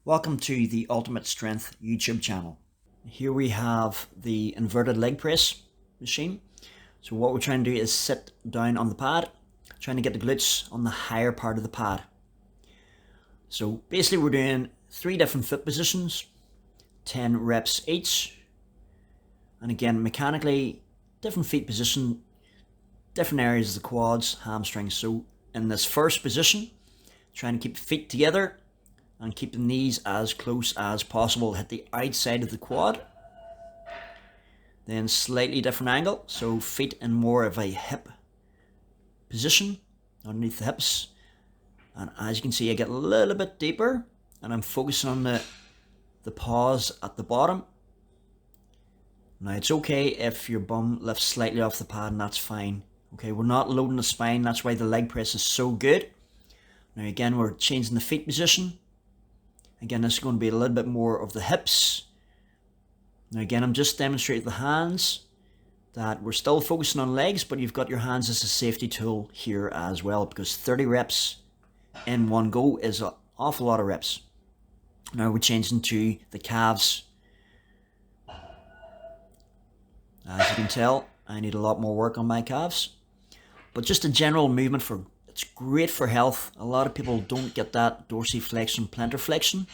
Welcome to the Ultimate Strength YouTube channel. Here we have the inverted leg press machine. So what we're trying to do is sit down on the pad, trying to get the glutes on the higher part of the pad. So basically we're doing 3 different foot positions, 10 reps each. And again, mechanically, different feet position, different areas of the quads, hamstrings. So in this first position, trying to keep the feet together and keep the knees as close as possible. Hit the outside of the quad. Then slightly different angle, so feet in more of a hip position underneath the hips. And as you can see, I get a little bit deeper and I'm focusing on the pause at the bottom. Now it's okay if your bum lifts slightly off the pad, and that's fine. Okay, we're not loading the spine, that's why the leg press is so good. Now again, we're changing the feet position. Again, this is going to be a little bit more of the hips. Now again, I'm just demonstrating the hands, that we're still focusing on legs, but you've got your hands as a safety tool here as well, because 30 reps in one go is an awful lot of reps. Now we're changing to the calves. As you can tell, I need a lot more work on my calves. But just a general movement it's great for health. A lot of people don't get that dorsiflexion, plantar flexion.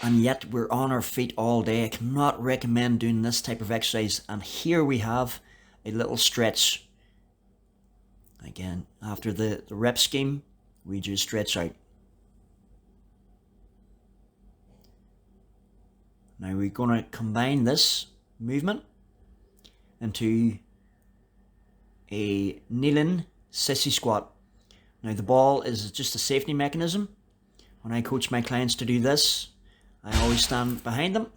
And yet we're on our feet all day. I cannot recommend doing this type of exercise. And here we have a little stretch. Again, after the rep scheme, we just stretch out. Now we're going to combine this movement into a Kneeling Sissy Squat. Now the ball is just a safety mechanism. When I coach my clients to do this, I always stand behind them.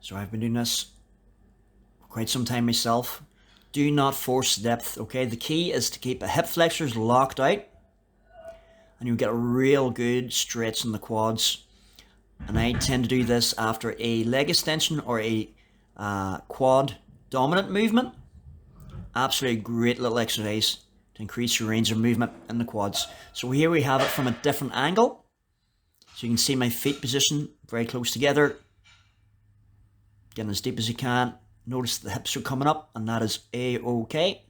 So I've been doing this for quite some time myself. Do not force depth, okay? The key is to keep the hip flexors locked out, and you'll get a real good stretch in the quads. And I tend to do this after a leg extension or a quad dominant movement. Absolutely great little exercise to increase your range of movement in the quads. So here we have it from a different angle. So you can see my feet position very close together. Getting as deep as you can. Notice the hips are coming up, and that is A-OK.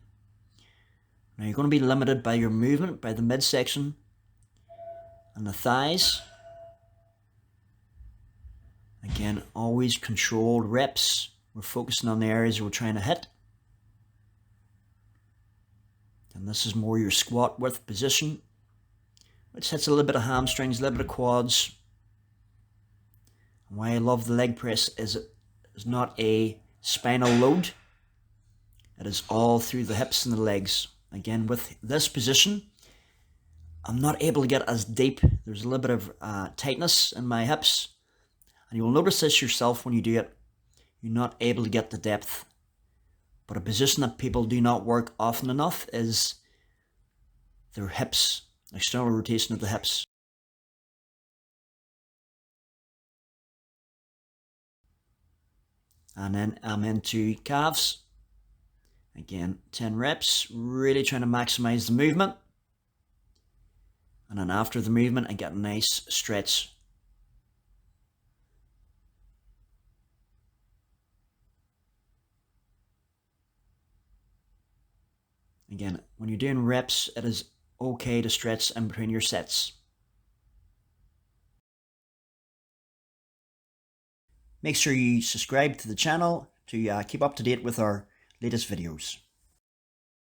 Now you're going to be limited by your movement, by the midsection and the thighs. Again, always controlled reps. We're focusing on the areas we're trying to hit. And this is more your squat width position, which hits a little bit of hamstrings, a little bit of quads. And why I love the leg press is it is not a spinal load. It is all through the hips and the legs. Again, with this position, I'm not able to get as deep. There's a little bit of tightness in my hips. And you will notice this yourself when you do it. You're not able to get the depth. But a position that people do not work often enough is their hips, external rotation of the hips. And then I'm into calves. Again, 10 reps, really trying to maximize the movement. And then after the movement, I get a nice stretch. Again, when you're doing reps, it is okay to stretch in between your sets. Make sure you subscribe to the channel to keep up to date with our latest videos.